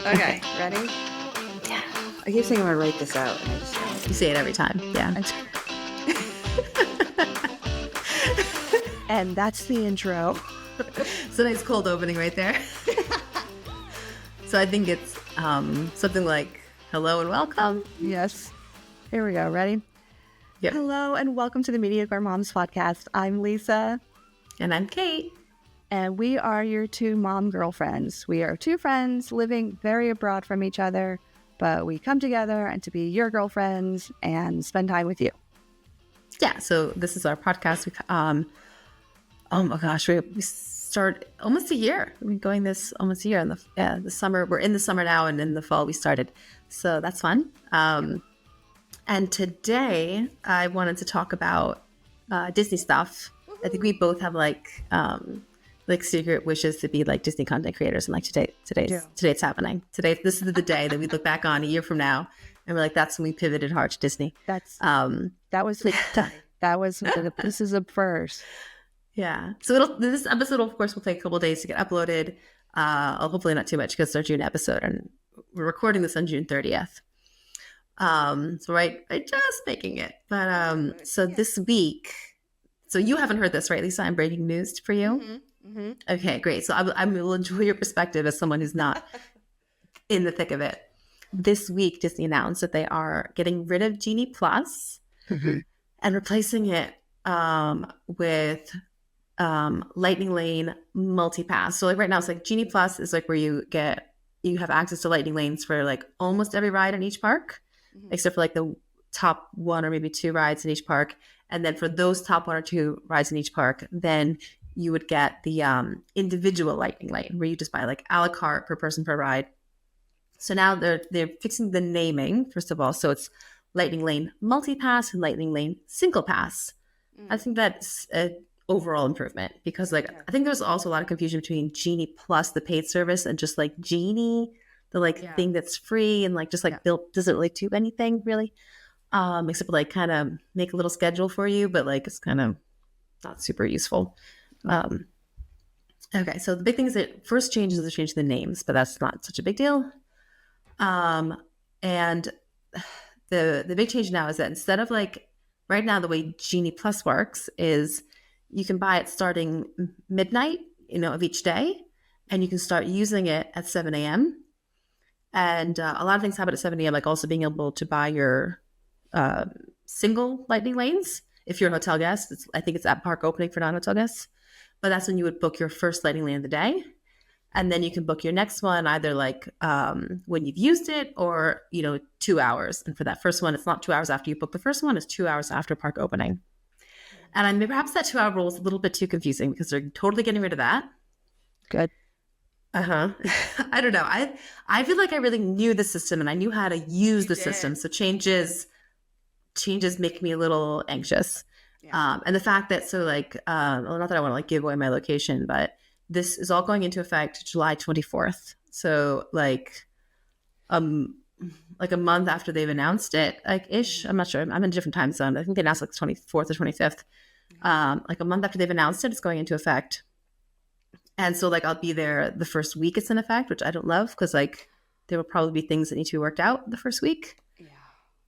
Okay, ready? Yeah. I keep saying I'm gonna write this out, and I just don't. You say it every time. Yeah. And that's the intro. It's a nice cold opening right there. So I think it's something like hello and welcome. Yes. Here we go. Ready? Yep. Hello and welcome to the Mediocre Moms podcast. I'm Lisa. And I'm Kate. And we are your two mom girlfriends. We are two friends living very abroad from each other, but we come together and to be your girlfriends and spend time with you. Yeah. So this is our podcast. Oh my gosh, we start almost a year. We've been going this almost a year in the summer. We're in the summer now, and in the fall we started. So that's fun. And today I wanted to talk about Disney stuff. I think we both have like secret wishes to be like Disney content creators, and like today it's happening. This is the day that we look back on a year from now, and we're like, that's when we pivoted hard to Disney. This is a first. Yeah. So this episode, of course, will take a couple of days to get uploaded. Hopefully not too much because it's our June episode, and we're recording this on June 30th. So right, just making it. But so this week, so you haven't heard this, right, Lisa? I'm breaking news for you. Mm-hmm. Mm-hmm. Okay, great. So I will enjoy your perspective as someone who's not in the thick of it. This week, Disney announced that they are getting rid of Genie Plus and replacing it with Lightning Lane MultiPass. So like right now, it's like Genie Plus is like where you have access to Lightning Lanes for like almost every ride in each park, except for like the top one or maybe two rides in each park. And then for those top one or two rides in each park, then you would get the individual Lightning Lane where you just buy like a la carte per person per ride. So now they're fixing the naming, first of all. So it's Lightning Lane MultiPass and Lightning Lane Single Pass. I think that's an overall improvement because I think there's also a lot of confusion between Genie Plus, the paid service, and just like Genie, the thing that's free and like just like doesn't really do anything really, except like kind of make a little schedule for you, but like it's kind of not super useful. Okay, so the big thing is that first change is the change to the names, but that's not such a big deal. And the big change now is that instead of like right now, the way Genie Plus works is you can buy it starting midnight, of each day, and you can start using it at 7 a.m. And a lot of things happen at 7 a.m., like also being able to buy your single Lightning Lanes if you're a hotel guest. I think it's at park opening for non-hotel guests. But that's when you would book your first Lightning Lane of the day. And then you can book your next one either like when you've used it or, 2 hours. And for that first one, it's not 2 hours after you book the first one, it's 2 hours after park opening. And I mean, perhaps that 2 hour rule is a little bit too confusing because they're totally getting rid of that. Good. I don't know. I feel like I really knew the system and I knew how to use the system. So changes make me a little anxious. Yeah. And the fact that not that I want to like give away my location, but this is all going into effect July 24th. So like a month after they've announced it, like ish. I'm not sure. I'm in a different time zone. I think they announced like 24th or 25th. Like a month after they've announced it, it's going into effect. And so like I'll be there the first week it's in effect, which I don't love because like there will probably be things that need to be worked out the first week.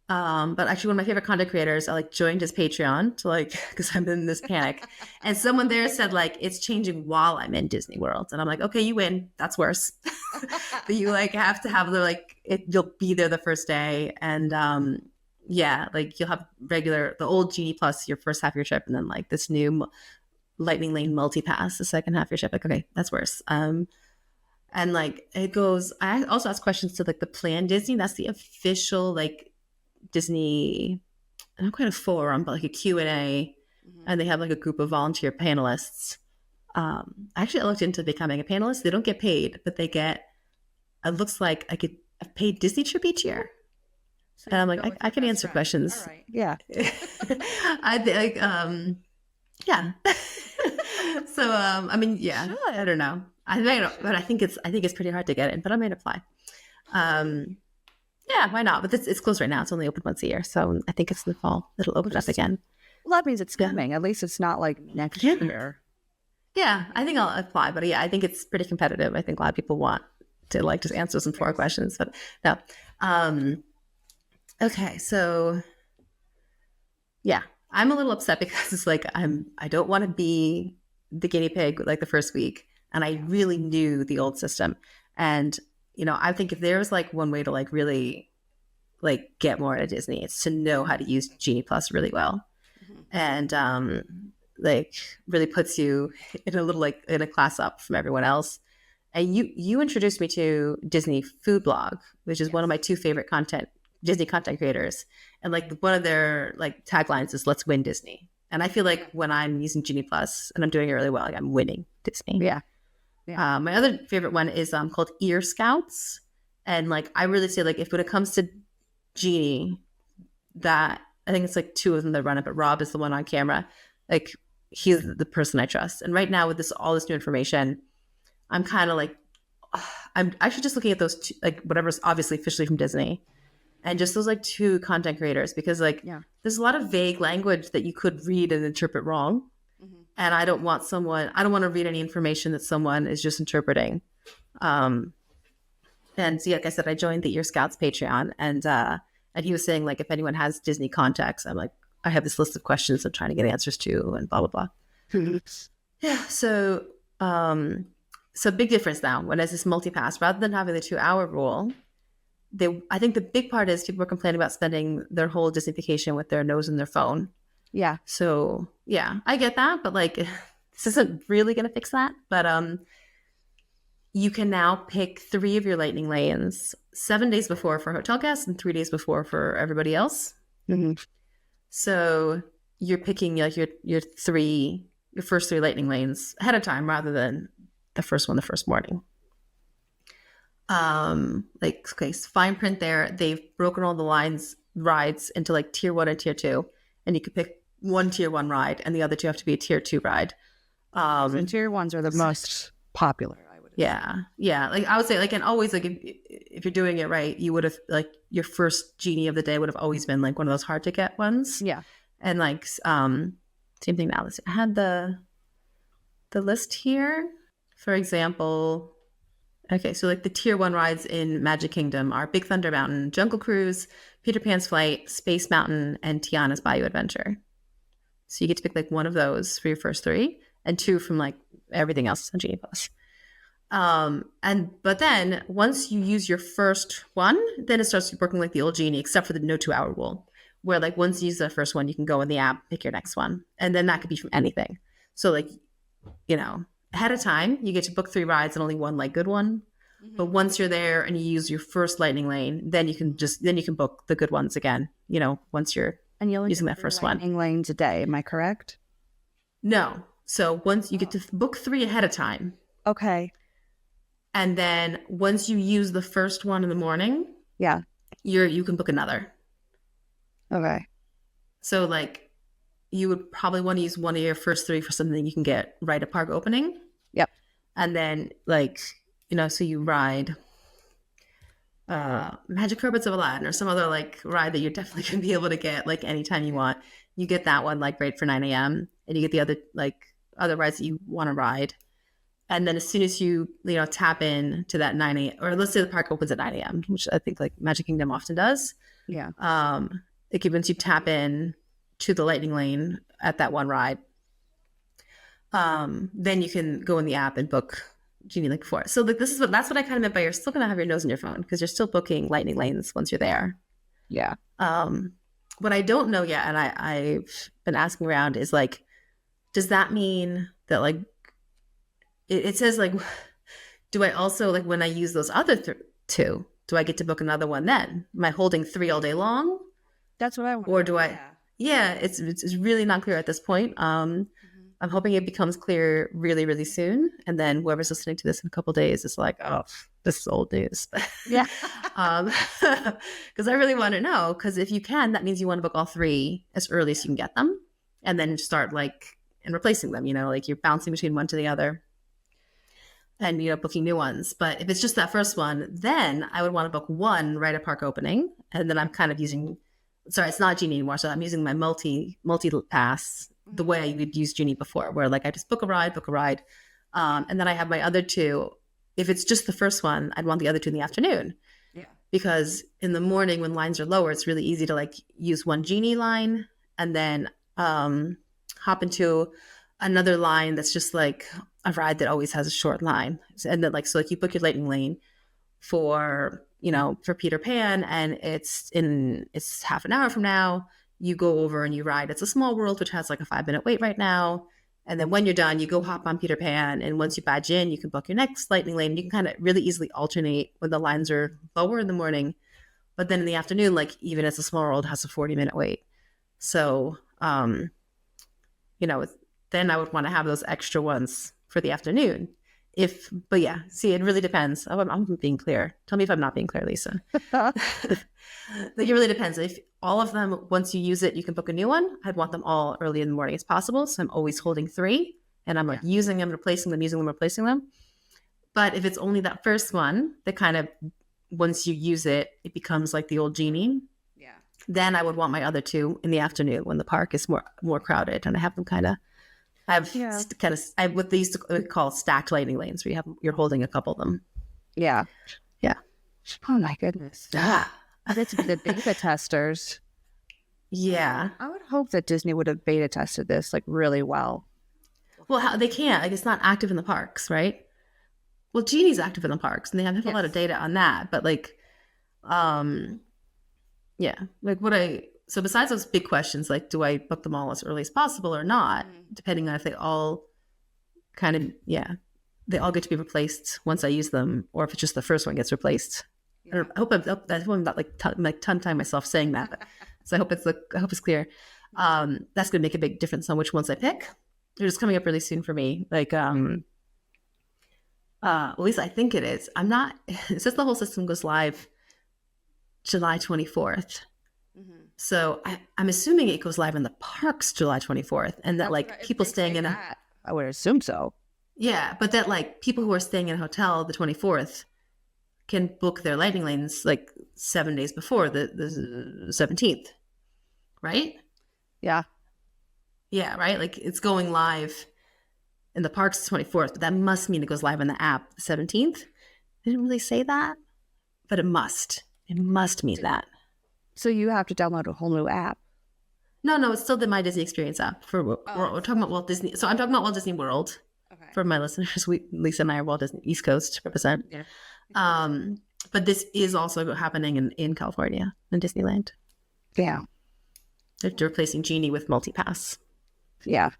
But actually one of my favorite content creators, I like joined his Patreon to like, because I'm in this panic. And someone there said like, it's changing while I'm in Disney World. And I'm like, okay, you win. That's worse. But you like have to have you'll be there the first day. And like you'll have the old Genie Plus your first half of your trip. And then like this new Lightning Lane MultiPass the second half of your trip. Like, okay, that's worse. And like it goes, I also ask questions to like the Plan Disney. That's the official like Disney, not quite a forum, but like a Q&A, and they have like a group of volunteer panelists. Actually, I looked into becoming a panelist. They don't get paid, but they get, it looks like I could have paid Disney trip each year. So and I'm like, I can answer questions. All right. Yeah. I think, yeah. So, I mean, yeah, I don't know. But I think it's pretty hard to get in, but I might apply. Yeah, why not? But it's closed right now. It's only open once a year. So I think it's in the fall. It'll open up again. Well, that means it's coming. At least it's not like next year. Yeah, I think I'll apply. But yeah, I think it's pretty competitive. I think a lot of people want to like just answer some 4 questions, but no. Okay, so yeah, I'm a little upset because it's like I don't want to be the guinea pig like the first week, and I really knew the old system. And I think if there's like one way to like really like get more out of Disney, it's to know how to use Genie Plus really well. And like really puts you in a little like in a class up from everyone else. And you introduced me to Disney Food Blog, which is one of my 2 favorite Disney content creators. And like one of their like taglines is "Let's win Disney." And I feel like when I'm using Genie Plus and I'm doing it really well, like I'm winning Disney. Yeah. My other favorite one is called Ear Scouts. And like I really say like if when it comes to Genie, that I think it's like 2 of them that run it, but Rob is the one on camera. Like he's the person I trust. And right now with all this new information, I'm kind of like, I'm actually just looking at those 2, like whatever's obviously officially from Disney, and just those like 2 content creators, because like there's a lot of vague language that you could read and interpret wrong. And I don't want to read any information that someone is just interpreting. And so, like I said, I joined the Ear Scouts Patreon, and he was saying like, if anyone has Disney context, I'm like, I have this list of questions I'm trying to get answers to, and blah, blah, blah. Yeah. So big difference now when there's this multipass, rather than having the 2-hour rule. I think the big part is people are complaining about spending their whole Disney vacation with their nose in their phone. Yeah. So yeah, I get that, but like this isn't really going to fix that. But you can now pick 3 of your lightning lanes 7 days before for hotel guests and 3 days before for everybody else. So you're picking like your first 3 lightning lanes ahead of time rather than the first one the first morning. Like, okay, fine print there. They've broken all the rides into like tier 1 and tier 2, and you could pick one tier 1 ride and the other 2 have to be a tier 2 ride. And tier 1s are the most popular, I would assume. Yeah. Like I would say like, and always like if you're doing it right, you would have like your first Genie of the day would have always been like one of those hard to get ones. Yeah. And like, same thing now. I had the list here, for example. Okay, so like the tier 1 rides in Magic Kingdom are Big Thunder Mountain, Jungle Cruise, Peter Pan's Flight, Space Mountain, and Tiana's Bayou Adventure. So you get to pick like one of those for your first 3, and 2 from like everything else on Genie Plus. But then once you use your first one, then it starts working like the old Genie, except for the no 2-hour rule, where like once you use the first one, you can go in the app, pick your next one, and then that could be from anything. So like, ahead of time, you get to book 3 rides and only one like good one. But once you're there and you use your first lightning lane, then you can book the good ones again. Once you're using that first one. Lightning lanes a day, am I correct? No. So once you get to book 3 ahead of time. Okay. And then once you use the first one in the morning, you can book another. Okay. So like you would probably want to use one of your first 3 for something you can get right at park opening. Yep. And then like, so you ride Magic Carpets of Aladdin or some other like ride that you're definitely going to be able to get like anytime you want. You get that one like right for 9 a.m. and you get the other rides that you want to ride. And then as soon as you tap in to that 9 a.m. or let's say the park opens at 9 a.m., which I think like Magic Kingdom often does. Yeah. Once you tap in to the lightning lane at that one ride, then you can go in the app and book Genie like before. So like that's what I kind of meant by you're still gonna have your nose in your phone because you're still booking lightning lanes once you're there. Yeah. What I don't know yet, and I've been asking around, is like, does that mean that like it says like, do I also like when I use those other 2, do I get to book another one then? Am I holding 3 all day long? That's what I want. Or do I? Yeah, it's really not clear at this point. I'm hoping it becomes clear really, really soon. And then whoever's listening to this in a couple of days is like, oh, this is old news. Yeah. Because I really want to know. Because if you can, that means you want to book all 3 as early as you can get them. And then start and replacing them, like you're bouncing between one to the other. And, booking new ones. But if it's just that first one, then I would want to book 1 right at park opening. And then I'm kind of it's not Genie anymore. So I'm using my multi pass the way I would use Genie before, where like I just book a ride. And then I have my other 2 if it's just the first one, I'd want the other two in the afternoon. Yeah. Because in the morning when lines are lower, it's really easy to like use one Genie line and then hop into another line that's just like a ride that always has a short line. And then like, so like you book your lightning lane for, you know, for Peter Pan, and it's half an hour from now. You go over and you ride It's a Small World, which has like a 5-minute wait right now. And then when you're done, you go hop on Peter Pan. And once you badge in, you can book your next lightning lane. You can kind of really easily alternate when the lines are lower in the morning. But then in the afternoon, like even It's a Small World has a 40-minute wait. So, you know, then I would want to have those extra ones for the afternoon. But yeah, see, it really depends. I'm being clear. Tell me if I'm not being clear, Lisa. Like it really depends. If all of them, once you use it, you can book a new one. I'd want them all early in the morning as possible. So I'm always holding 3 and I'm like using them, replacing them, using them, replacing them. But if it's only that first one that kind of, once you use it, it becomes like the old Genie. Yeah. Then I would want my other 2 in the afternoon when the park is more crowded, and I have them kind of, I have what they used to call stacked lightning lanes, where you're holding a couple of them. Yeah. Yeah. Oh my goodness. Ah. It's the beta testers. Yeah. I would hope that Disney would have beta tested this like really well. Well, they can't. Like, it's not active in the parks, right? Well, Genie's active in the parks, and they have a lot of data on that. But like, yeah, like so besides those big questions, like, do I book them all as early as possible or not? Depending on if they all they all get to be replaced once I use them, or if it's just the first one gets replaced. Yeah. I hope I'm not like tongue-tying myself saying that. So I hope it's clear. That's going to make a big difference on which ones I pick. They're just coming up really soon for me. Like, at least I think it is. I'm not. It says the whole system goes live July 24th. Mm-hmm. So I'm assuming it goes live in the parks July 24th, and that like people staying in I would assume so. Yeah, but that like people who are staying in a hotel the 24th can book their lightning lanes like 7 days before the 17th, right? Yeah. Yeah, right? Like it's going live in the parks the 24th, but that must mean it goes live in the app the 17th. They didn't really say that, but it must. It must mean that. So you have to download a whole new app. No, it's still the My Disney Experience app. We're talking about Walt Disney. So I'm talking about Walt Disney World. Okay. For my listeners, Lisa and I are Walt Disney East Coast represent. Yeah. But this is also happening in California, in Disneyland. Yeah. They're replacing Genie with MultiPass. Yeah.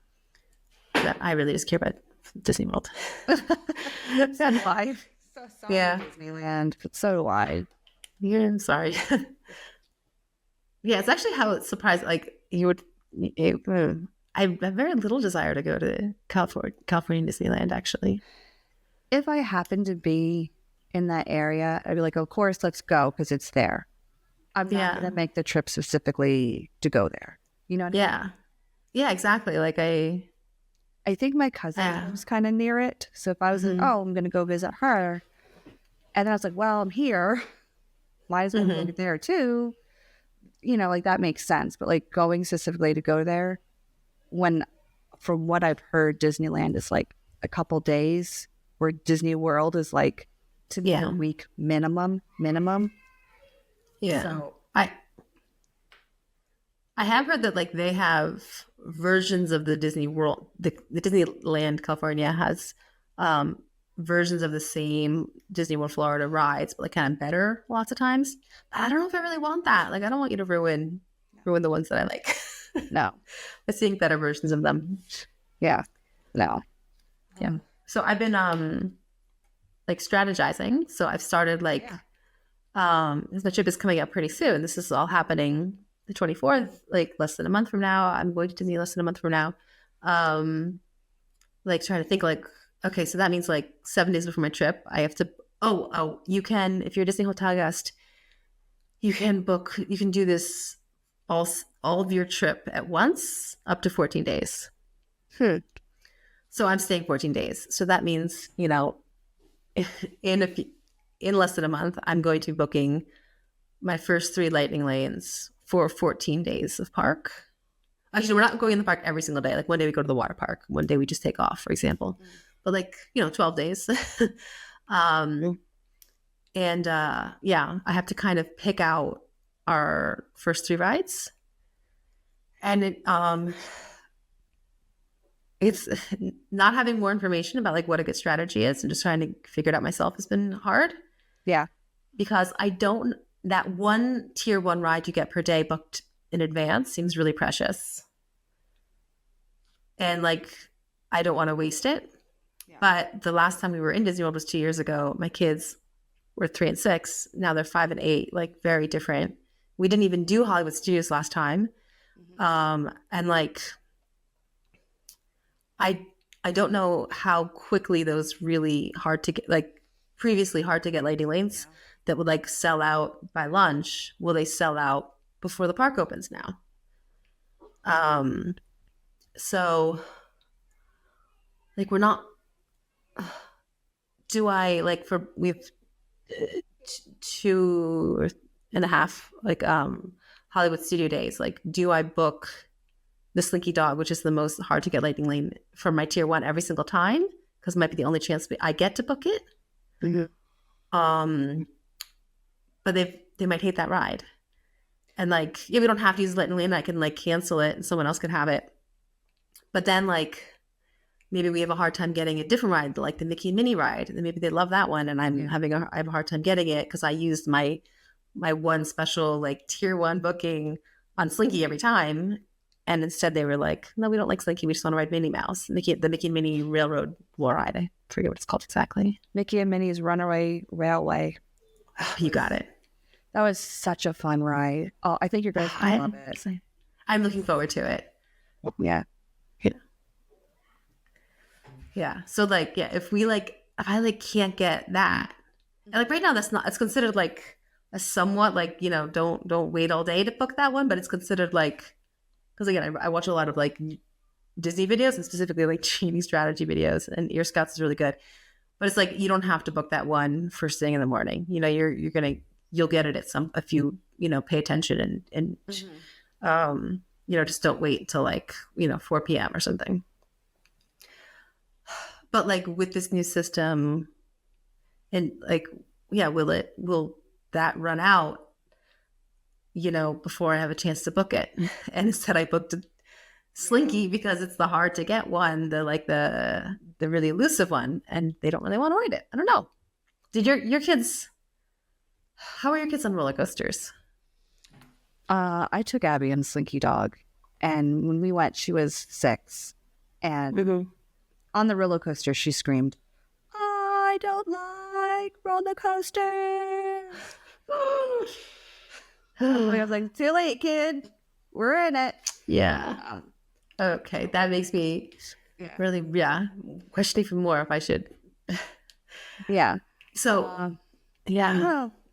That I really just care about Disney World. That's why. So sorry, yeah. Disneyland. But so do I. Yeah, I'm sorry. Yeah, it's actually how it's surprised. Like you would, I have very little desire to go to California Disneyland. Actually, if I happen to be in that area, I'd be like, of course, let's go because it's there. I'm not going to make the trip specifically to go there. You know what I mean? Yeah, exactly. Like I think my cousin was kind of near it. So if I was like, I'm going to go visit her, and then I was like, well, I'm here. Might as well go there too. You know, like that makes sense. But like going specifically to go there, when from what I've heard, Disneyland is like a couple days, where Disney World is like to be a week minimum. Yeah. So I have heard that like they have versions of the Disney World, the Disneyland California has versions of the same Disney World Florida rides, but like kind of better lots of times. I don't know if I really want that. Like I don't want you to ruin the ones that I like. No. But seeing better versions of them. Yeah. No. Yeah. So I've been like strategizing. So I've started like this my trip is coming up pretty soon. This is all happening the 24th, like less than a month from now. I'm going to Disney less than a month from now. Like trying to think like, okay, so that means like 7 days before my trip, I have to, you can, if you're a Disney hotel guest, you can do this all of your trip at once, up to 14 days. So I'm staying 14 days. So that means, you know, in less than a month, I'm going to be booking my first 3 lightning lanes for 14 days of park. Actually, we're not going in the park every single day. Like one day we go to the water park. One day we just take off, for example. But like, you know, 12 days. And yeah, I have to kind of pick out our first 3 rides. And it's not having more information about like what a good strategy is and just trying to figure it out myself has been hard. Yeah. Because that one tier 1 ride you get per day booked in advance seems really precious. And like, I don't want to waste it. Yeah. But the last time we were in Disney World was 2 years ago. My kids were 3 and 6. Now they're 5 and 8, like very different. We didn't even do Hollywood Studios last time. And like, I don't know how quickly those really hard to get, like previously hard to get landing lanes that would like sell out by lunch. Will they sell out before the park opens now? So like we're not, do I like we have 2.5 like Hollywood studio days. Like, do I book the Slinky Dog, which is the most hard to get lightning lane for my tier 1 every single time? Because it might be the only chance I get to book it. Mm-hmm. But they might hate that ride. And like, yeah, we don't have to use lightning lane. I can like cancel it and someone else can have it. But then like, maybe we have a hard time getting a different ride, like the Mickey and Minnie ride. And maybe they love that one, and I have a hard time getting it because I used my one special like tier 1 booking on Slinky every time, and instead they were like, "No, we don't like Slinky. We just want to ride Minnie Mouse, the Mickey and Minnie Railroad War Ride." I forget what it's called exactly. Mickey and Minnie's Runaway Railway. Oh, you got it. That was such a fun ride. Oh, I think you're going to love it. I'm looking forward to it. Yeah. Yeah. So like, yeah, if I like can't get that, and like right now it's considered like a somewhat like, you know, don't wait all day to book that one, but it's considered like, because again, I watch a lot of like Disney videos and specifically like Genie strategy videos, and Ear Scouts is really good, but it's like, you don't have to book that one first thing in the morning. You know, you'll get it at if you, you know, pay attention and you know, just don't wait till like, you know, 4 p.m. or something. But like with this new system, and like, yeah, will that run out, you know, before I have a chance to book it? And instead I booked a Slinky because it's the hard to get one, the really elusive one, and they don't really want to ride it. I don't know. Did your kids, how are your kids on roller coasters? I took Abby and Slinky Dog, and when we went, she was 6, and on the roller coaster, she screamed, "I don't like roller coasters." I was like, "Too late, kid. We're in it." Yeah. Okay. That makes me really, question even more if I should. Yeah. So,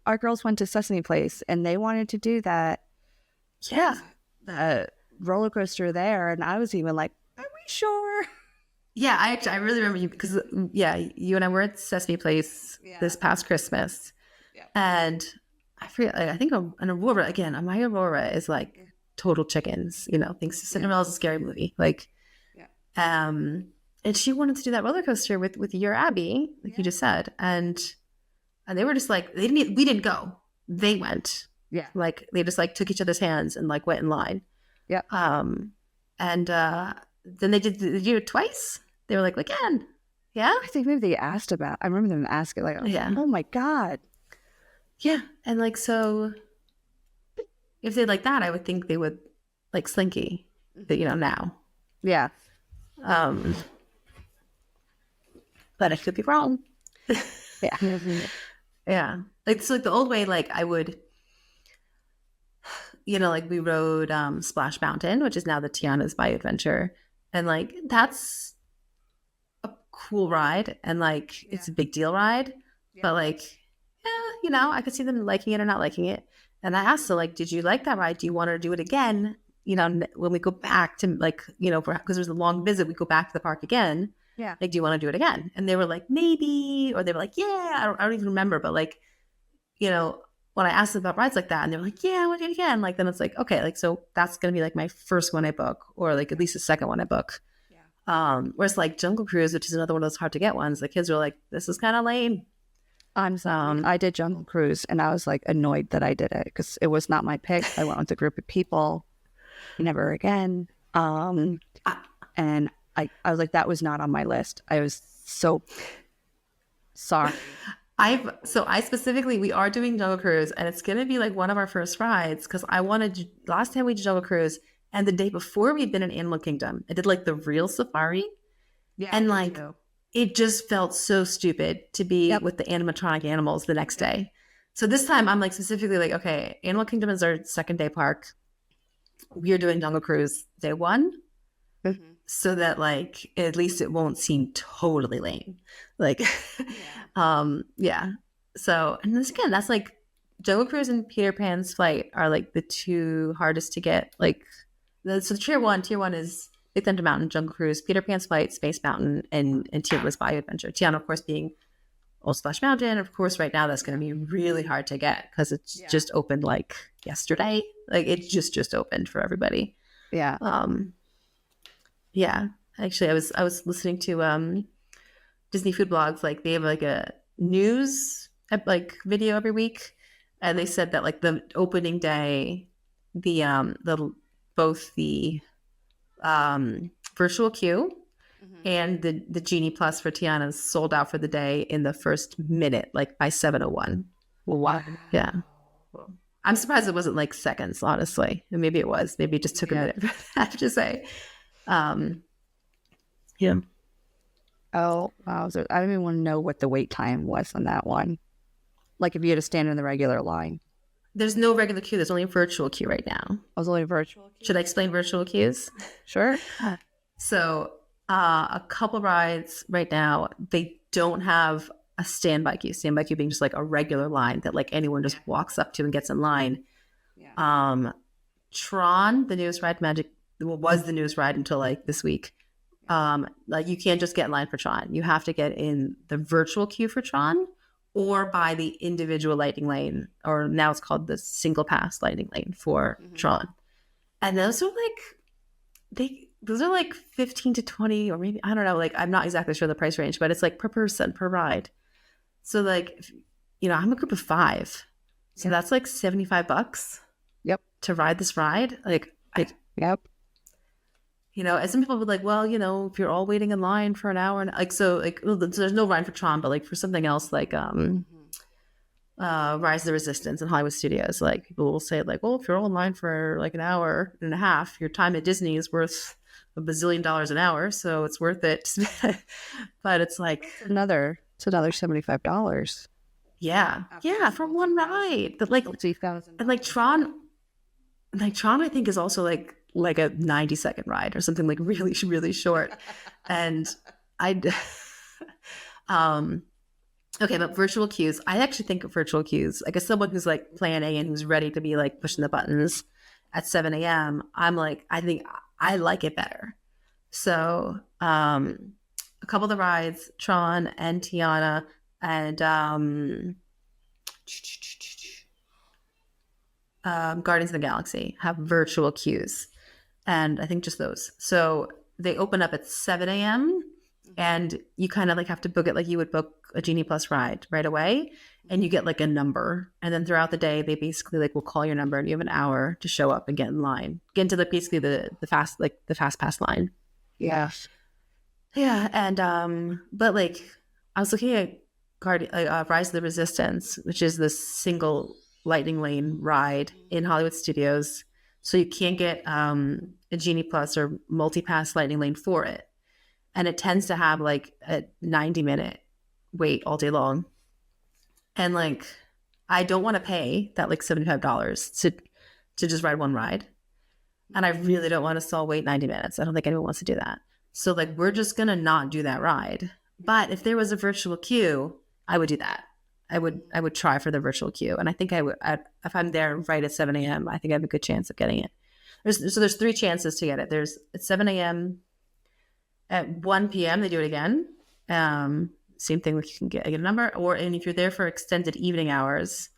our girls went to Sesame Place, and they wanted to do that. Yeah. The roller coaster there, and I was even like, "Are we sure?" Yeah, I really remember you because you and I were at Sesame Place this past Christmas, and I forget. I think an Aurora again. My Aurora is like total chickens. You know, thinks Cinderella's a scary movie. Like, and she wanted to do that roller coaster with your Abby, like you just said, and they were just like we didn't go. They went. Yeah, like they just like took each other's hands and like went in line. Yeah. And then they did it twice. They were like, again. Yeah. I think maybe they asked about, I remember them asking like, oh my God. Yeah. And like, so if they like that, I would think they would like Slinky, you know, now. Yeah. But I could be wrong. Yeah. Yeah. Like, so like the old way, like I would, you know, like we rode Splash Mountain, which is now the Tiana's Bayou Adventure. And like, that's a cool ride. And like, it's a big deal ride. But like, yeah, you know, I could see them liking it or not liking it. And I asked her, like, did you like that ride? Do you want her to do it again? You know, when we go back to like, you know, because there's a long visit, we go back to the park again. Yeah. Like, do you want to do it again? And they were like, maybe. Or they were like, yeah, I don't even remember. But like, you know, when I asked them about rides like that and they were like, yeah, I want to do it again. Like, then it's like, okay, like, so that's going to be like my first one I book, or like at least the second one I book. Yeah. Whereas like Jungle Cruise, which is another one of those hard to get ones, the kids were like, this is kind of lame. I'm sorry. I did Jungle Cruise, and I was like annoyed that I did it because it was not my pick. I went with a group of people. Never again. And I was like, that was not on my list. I was so sorry. I specifically, we are doing Jungle Cruise, and it's going to be like one of our first rides because last time we did Jungle Cruise, and the day before we'd been in Animal Kingdom, I did like the real safari. Yeah. And like, it just felt so stupid to be with the animatronic animals the next day. So this time I'm like specifically like, okay, Animal Kingdom is our second day park. We are doing Jungle Cruise day one. Mm-hmm. So that like, at least it won't seem totally lame. Like, So, and this again, that's like Jungle Cruise and Peter Pan's Flight are like the two hardest to get. Like, so tier one is Big Thunder Mountain, Jungle Cruise, Peter Pan's Flight, Space Mountain, and Tiana's Bayou Adventure. Tiana, of course, being Old Splash Mountain. Of course, right now that's going to be really hard to get because it's just opened like yesterday. Like it just opened for everybody. Yeah. Yeah. Actually, I was listening to Disney food blogs. Like they have like a news like video every week, and they said that like the opening day, both the virtual queue and the Genie Plus for Tiana's sold out for the day in the first minute, like by 7:01. Wow. Yeah. I'm surprised it wasn't like seconds, honestly. And maybe it was. Maybe it just took a minute for that to say. Yeah. Oh, wow. So I don't even want to know what the wait time was on that one. Like if you had to stand in the regular line. There's no regular queue. There's only a virtual queue right now. I was only virtual queue. Should I explain virtual queues? Sure. So a couple rides right now, they don't have a standby queue. Standby queue being just like a regular line that like anyone just walks up to and gets in line. Yeah. Tron, the newest ride, was the newest ride until like this week. Like you can't just get in line for Tron. You have to get in the virtual queue for Tron or by the individual lightning lane, or now it's called the single pass lightning lane for Tron. And those are like 15 to 20, or maybe, I don't know, like I'm not exactly sure the price range, but it's like per person per ride. So like, I'm a group of 5. So that's like $75. Yep. To ride this ride. Yep. And some people would like, well, if you're all waiting in line for an hour, and like, so like, there's no ride for Tron, but like for something else, like, Rise of the Resistance in Hollywood Studios, like people will say like, well, if you're all in line for like an hour and a half, your time at Disney is worth $1 bazillion an hour, so it's worth it. But it's like it's another $75. Yeah, for one ride. But like, and like Tron, I think is also like a 90-second ride or something like really, really short. And okay, but virtual queues, I actually think of virtual queues, like as someone who's like plan A and who's ready to be like pushing the buttons at 7 a.m., I'm like, I think I like it better. So a couple of the rides, Tron and Tiana and Guardians of the Galaxy have virtual queues. And I think just those. So they open up at 7 a.m. and you kind of like have to book it like you would book a Genie Plus ride right away. And you get like a number. And then throughout the day, they basically like will call your number and you have an hour to show up and get in line. Get into basically the fast pass line. Yeah. Yeah. And but like I was looking at Rise of the Resistance, which is the single lightning lane ride in Hollywood Studios. So you can't get a Genie Plus or multi-pass lightning lane for it. And it tends to have like a 90-minute wait all day long. And like, I don't want to pay that like $75 to just ride one ride. And I really don't want to stall wait 90 minutes. I don't think anyone wants to do that. So like, we're just going to not do that ride. But if there was a virtual queue, I would do that. I would try for the virtual queue. And I think if I'm there right at 7 a.m., I think I have a good chance of getting it. There's 3 chances to get it. There's at 7 a.m., at 1 p.m., they do it again. Same thing, like you can get a number. And if you're there for extended evening hours,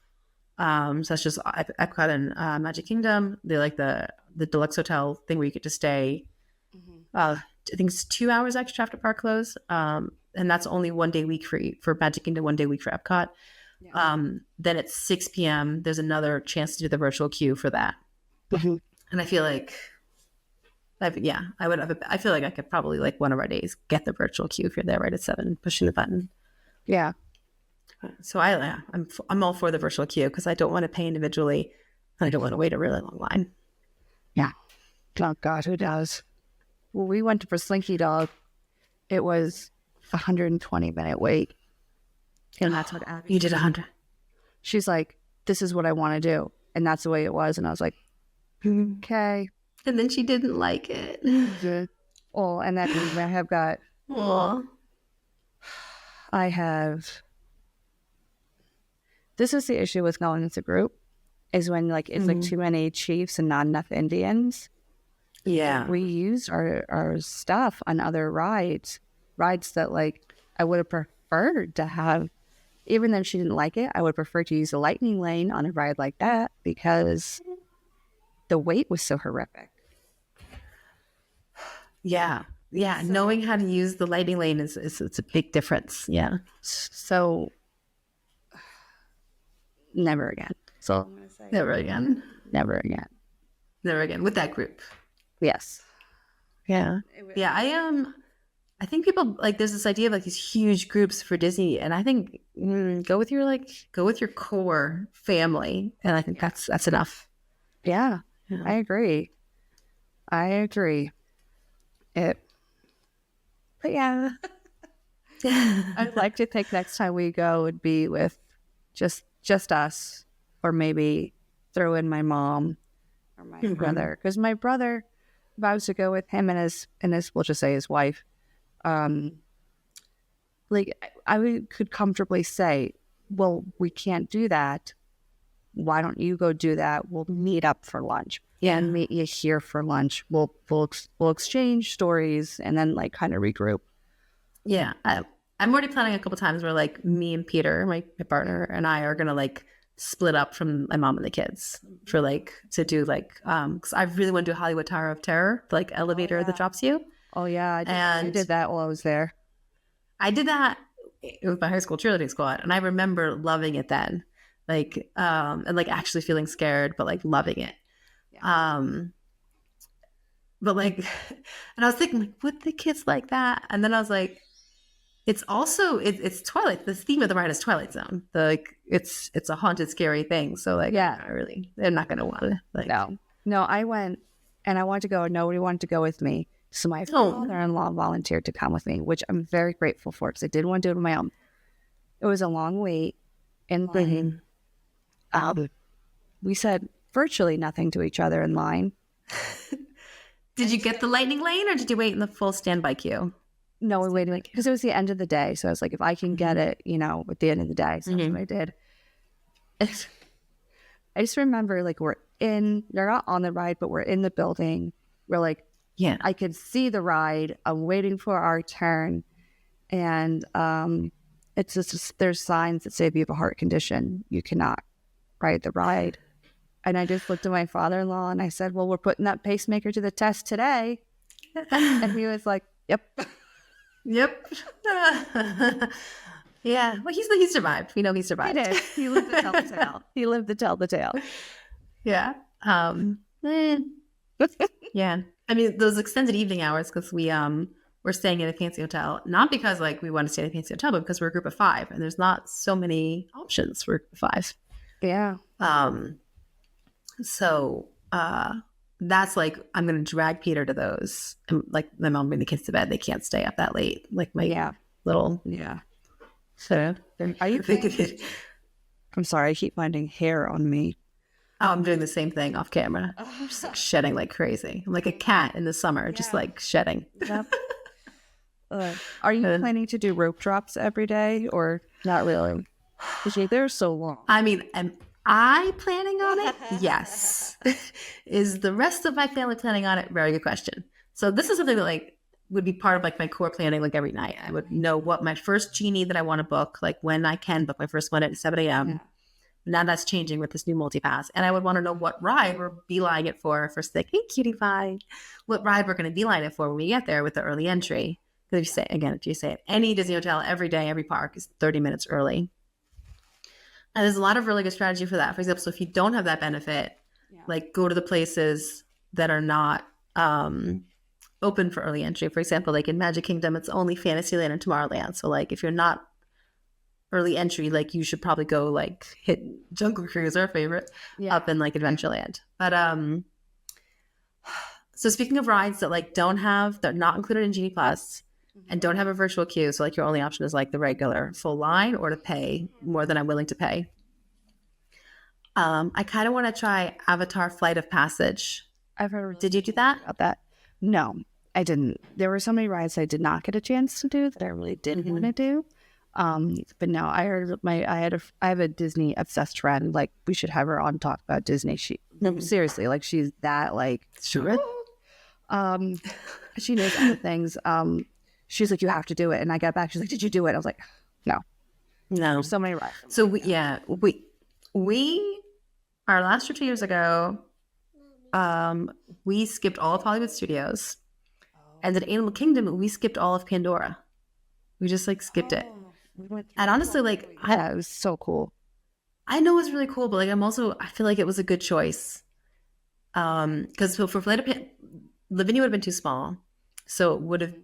such as Epcot and Magic Kingdom, they like the deluxe hotel thing where you get to stay, I think it's 2 hours extra after park close. and that's only 1 day a week for Magic Kingdom, 1 day a week for Epcot. Yeah. Then at 6 p.m. there's another chance to do the virtual queue for that. Mhm. And I feel like, I feel like I could probably, like, one of our days get the virtual queue if you're there right at 7, pushing the button. Yeah. So I'm all for the virtual queue because I don't want to pay individually and I don't want to wait a really long line. Yeah. Oh God, who does? Well, we went for Slinky Dog. It was a 120-minute wait. And that's what Abby You did 100. She's like, this is what I want to do. And that's the way it was. And I was like, okay. And then she didn't like it. Oh, and then I have, this is the issue with going as a group, is when like it's like too many chiefs and not enough Indians. Yeah. We used our stuff on other rides that like I would have preferred to have. Even though she didn't like it, I would prefer to use a lightning lane on a ride like that because the wait was so horrific. Yeah. Yeah. So, knowing how to use the lightning lane it's a big difference. Yeah. So never again. So I'm gonna say never again. Never again. Never again with that group. Yes. Yeah. Yeah. I think people like there's this idea of like these huge groups for Disney, and I think go with your core family, and I think that's enough. Yeah. I agree. But yeah, I'd like to think next time we go would be with just us, or maybe throw in my mom or my brother, because my brother, if I was to go with him and his we'll just say his wife. Like could comfortably say, well, we can't do that. Why don't you go do that? We'll meet up for lunch. Yeah, and meet you here for lunch. We'll exchange stories and then like kind of regroup. Yeah, I'm already planning a couple times where like me and Peter, my partner, and I are gonna like split up from my mom and the kids for like to do like because I really want to do Hollywood Tower of Terror, the like elevator that drops you. Oh yeah, I did that while I was there. I did that with my high school cheerleading squad, and I remember loving it then, like and like actually feeling scared, but like loving it. Yeah. But like, and I was thinking, like, would the kids like that? And then I was like, it's also it's Twilight. The theme of the ride is Twilight Zone. It's a haunted, scary thing. So like, yeah, they're not gonna want to. Like, no, I went and I wanted to go, and nobody wanted to go with me. So my father-in-law volunteered to come with me, which I'm very grateful for because I didn't want to do it on my own. It was a long wait in line. We said virtually nothing to each other in line. Did you get the lightning lane or did you wait in the full standby queue? No, we waited because it was the end of the day. So I was like, if I can get it, at the end of the day. So that's what I did. I just remember like they're not on the ride, but we're in the building. We're like, yeah, I could see the ride. I'm waiting for our turn. And it's just there's signs that say if you have a heart condition, you cannot ride the ride. And I just looked at my father-in-law and I said, well, we're putting that pacemaker to the test today. And he was like, yep. Yep. Yeah. Well, he survived. We know he survived. He did. He lived to tell the tale. He lived to tell the tale. Yeah. Yeah. I mean, those extended evening hours, because we're staying in a fancy hotel, not because like we want to stay in a fancy hotel, but because we're a group of 5 and there's not so many options for a group of 5. Yeah. So that's like, I'm going to drag Peter to those. And like my mom bring the kids to bed. They can't stay up that late. Like my little. Yeah. So are you thinking? I'm sorry. I keep finding hair on me. Oh, I'm doing the same thing off camera. I'm just like shedding like crazy. I'm like a cat in the summer, just like shedding. Yep. Are you planning to do rope drops every day or not really? Because they're so long. I mean, am I planning on it? Yes. Is the rest of my family planning on it? Very good question. So this is something that like would be part of like my core planning like every night. I would know what my first Genie that I want to book, like when I can book my first one at 7 a.m. Yeah. Now that's changing with this new multi-pass. And I would want to know what ride we're beelining it for. First thing, hey, cutie pie. What ride we're going to beeline it for when we get there with the early entry. if you say at any Disney hotel every day, every park is 30 minutes early. And there's a lot of really good strategy for that. For example, so if you don't have that benefit, like go to the places that are not open for early entry. For example, like in Magic Kingdom, it's only Fantasyland and Tomorrowland. So like if you're not early entry, like you should probably go like hit Jungle Cruise, our favorite, up in like Adventureland. But so speaking of rides that like they're not included in Genie Plus and don't have a virtual queue, so like your only option is like the regular full line or to pay more than I'm willing to pay. I kind of want to try Avatar Flight of Passage. I've heard. Did you do that? About that? No, I didn't. There were so many rides I did not get a chance to do that I really did want to do. But no, I heard I have a Disney obsessed friend. Like we should have her on talk about Disney. Seriously, like she's that like sure. She knows other things. She's like, you have to do it. And I got back. She's like, did you do it? I was like, no. There's so many rides. So we our last trip 2 years ago, we skipped all of Hollywood Studios, and at Animal Kingdom we skipped all of Pandora. We just like skipped it. And honestly, like it was so cool. I know it's really cool, but like I feel like it was a good choice. Because for Flight of Lavinia would have been too small, so it would have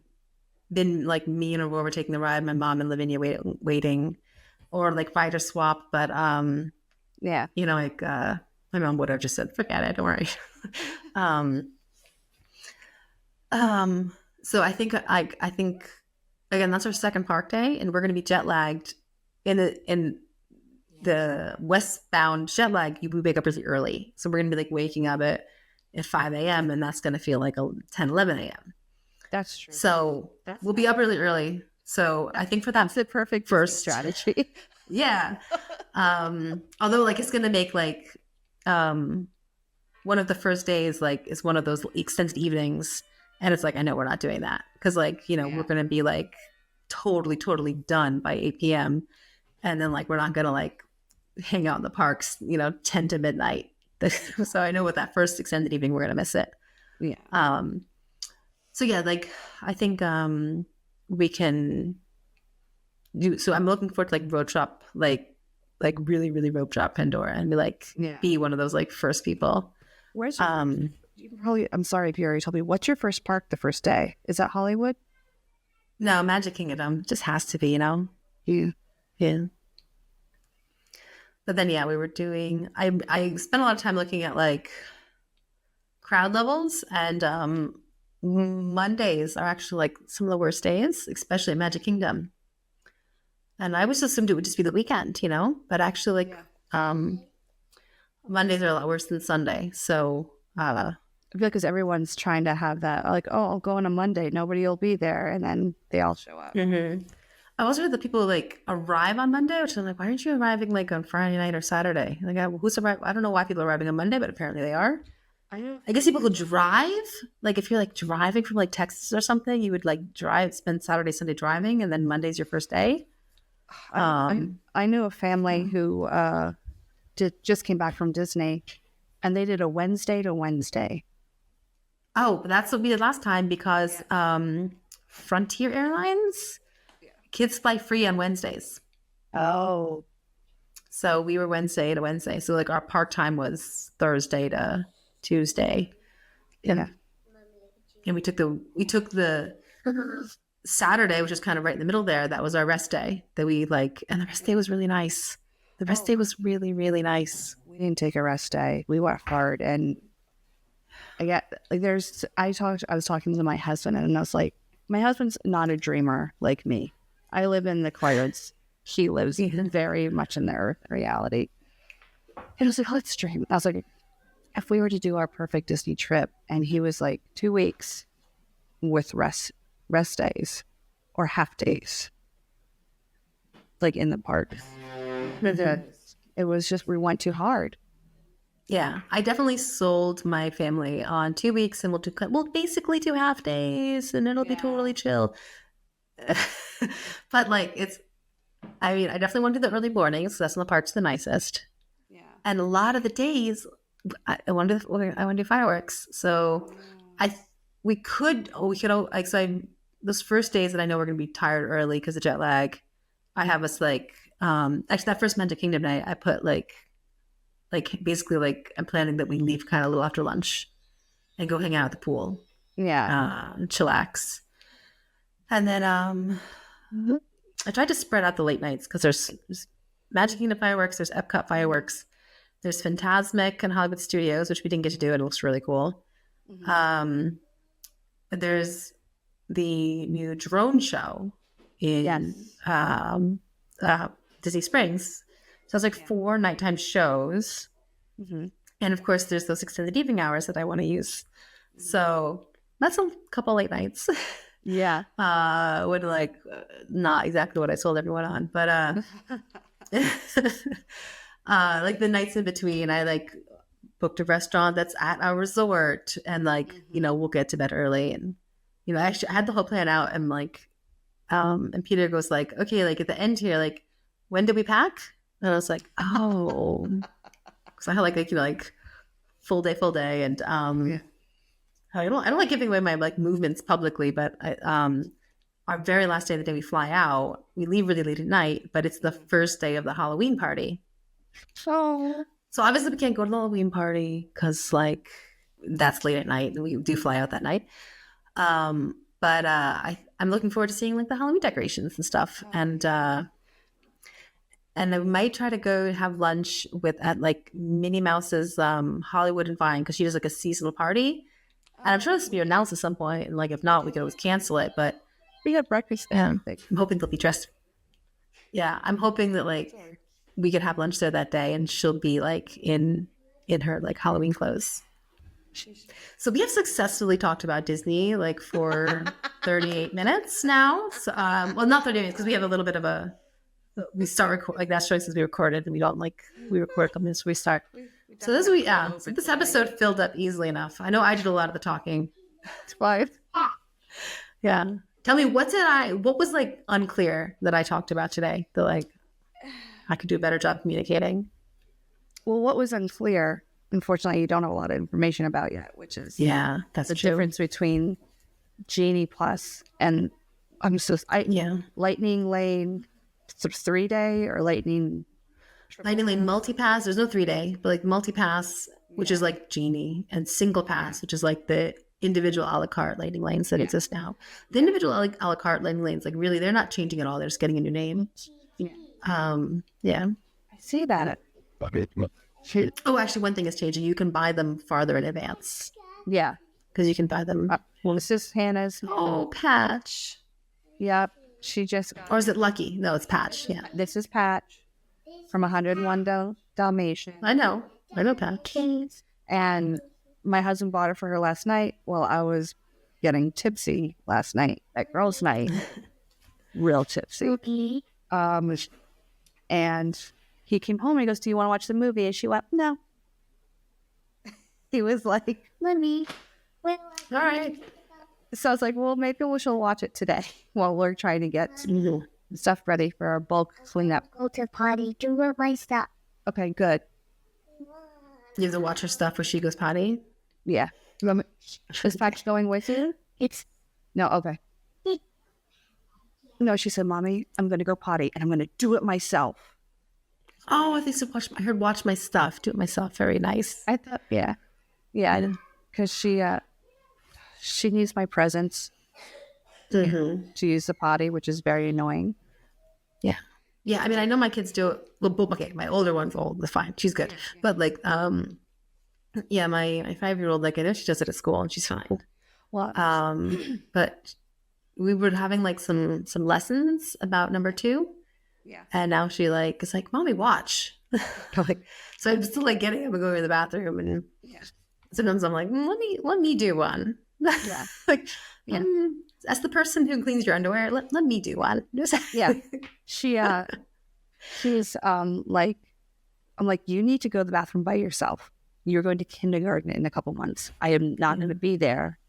been like me and Aurora taking the ride, my mom and Lavinia waiting, or like rider swap. But you know, like my mom would have just said, "Forget it, don't worry." So I think again, that's our second park day, and we're going to be jet lagged in the westbound jet lag. We wake up really early, so we're going to be like waking up at 5 a.m. and that's going to feel like 10, 11 a.m. That's true. So we'll be up really early. So I think for that's the perfect first strategy. Yeah. Although like it's going to make like one of the first days like is one of those extended evenings, and it's like I know we're not doing that because like we're going to be like totally done by 8 p.m. and then like we're not going to like hang out in the parks 10 to midnight. So I know with that first extended evening we're going to miss it. So yeah, like I think we can do. So I'm looking forward to like road shop, like really road shop Pandora and be like be one of those like first people. Where's probably? I'm sorry if you already told me. What's your first park the first day? Is that Hollywood? No, Magic Kingdom. Just has to be, Yeah. But then we were doing. I spent a lot of time looking at like crowd levels, and Mondays are actually like some of the worst days, especially at Magic Kingdom. And I always assumed it would just be the weekend, but actually like Mondays are a lot worse than Sunday. So I feel like because everyone's trying to have that, like, oh, I'll go on a Monday, nobody will be there, and then they all show up. Mm-hmm. I also heard that people like arrive on Monday, which I'm like, why aren't you arriving like on Friday night or Saturday? Like, who's arriving? I don't know why people are arriving on Monday, but apparently they are. I guess people who drive, like if you're like driving from like Texas or something, you would like spend Saturday, Sunday driving, and then Monday's your first day. I knew a family who just came back from Disney, and they did a Wednesday to Wednesday. Oh, that's what we did last time because Frontier Airlines, kids fly free on Wednesdays. Oh. So we were Wednesday to Wednesday. So like our park time was Thursday to Tuesday. Yeah. And we took the Saturday, which is kind of right in the middle there. That was our rest day that we like, and the rest day was really nice. The rest day was really, really nice. We didn't take a rest day. We went hard, and I was talking to my husband, and I was like, my husband's not a dreamer like me. I live in the clouds. He lives very much in their reality. And I was like, let's dream. I was like, if we were to do our perfect Disney trip, and he was like 2 weeks with rest days or half days, like in the park. It was just, we went too hard. Yeah, I definitely sold my family on 2 weeks, and we'll basically do half days, and it'll be totally chill. But like I definitely want to do the early mornings. So that's when the park's the nicest. Yeah, and a lot of the days I want to do fireworks. So we could like, so those first days that I know we're going to be tired early because of jet lag, I have us like, actually that first Magic Kingdom night, I put like basically like I'm planning that we leave kind of a little after lunch and go hang out at the pool. Yeah. Chillax. And then I tried to spread out the late nights because there's Magic Kingdom fireworks, there's Epcot fireworks, there's Fantasmic and Hollywood Studios, which we didn't get to do. It looks really cool. There's the new drone show in Disney Springs. So it's like 4 nighttime shows. And of course, there's those extended evening hours that I want to use. So that's a couple late nights. Yeah. Would like not exactly what I sold everyone on, but like the nights in between, I like booked a restaurant that's at our resort, and like we'll get to bed early, and actually I had the whole plan out, and like and Peter goes like, okay, like at the end here, like when did we pack? And I was like, oh, because I had like full day, and I don't like giving away my like movements publicly, but our very last day, the day we fly out, we leave really late at night, but it's the first day of the Halloween party. So obviously we can't go to the Halloween party because like that's late at night, and we do fly out that night. But I'm looking forward to seeing like the Halloween decorations and stuff, and I might try to go have lunch at like Minnie Mouse's Hollywood and Vine, because she does like a seasonal party. And I'm sure this will be announced at some point, and like if not, we could always cancel it. But we have breakfast there. I'm hoping they'll be dressed. Yeah, I'm hoping that like we could have lunch there that day, and she'll be like in her like Halloween clothes. So we have successfully talked about Disney like for 38 minutes now. So, well, not 38 minutes because we have a little bit of we start like that's showing since we recorded, and we don't like we record a couple minutes before we start. So this episode filled up easily enough. I know I did a lot of the talking. It's fine. Yeah. Tell me, what was like unclear that I talked about today that like I could do a better job communicating? Well, what was unclear, unfortunately, you don't have a lot of information about yet, which is that's the true. difference between Genie Plus and Lightning Lane 3-day or Lightning Lane multi-pass. There's no 3-day, but like multi-pass, which is like Genie, and single pass, which is like the individual a la carte Lightning lanes that exist now. The individual a la carte Lightning lanes, like really, they're not changing at all. They're just getting a new name. I see that. Oh, actually, one thing is changing. You can buy them farther in advance. Yeah, because you can buy them. Well, this is Hannah's. Oh, Patch. Yep, she just. Or is it Lucky? No, it's Patch. Yeah, this is Patch from 101 Dalmatians. I know Patch. And my husband bought it for her last night while I was getting tipsy last night at girls' night. Real tipsy. And he came home and he goes, "Do you want to watch the movie?" And she went, "No." He was like, "Mommy, all right." So I was like, "Well, maybe we shall watch it today while we're trying to get stuff ready for our bulk cleanup." Go to potty. Do my stuff. Okay, good. You have to watch her stuff where she goes potty? Yeah. Is Patch going with you? No, okay. No, she said, "Mommy, I'm going to go potty and I'm going to do it myself." Oh, I think so. I heard watch my stuff, do it myself. Very nice. I thought, yeah, because she needs my presence to use the potty, which is very annoying. Yeah. I mean, I know my kids do it. Well, okay, my older one's old. That's fine. She's good. But like, my 5-year-old, like I know she does it at school and she's fine. Well, but we were having like some lessons about number 2. Yeah. And now she like is like, "Mommy, watch." Like, so I'm still like getting up and going to the bathroom, and sometimes I'm like, let me do one. Yeah. Like, as the person who cleans your underwear, let me do one. Yeah. She's like, I'm like, "You need to go to the bathroom by yourself. You're going to kindergarten in a couple months. I am not going to be there."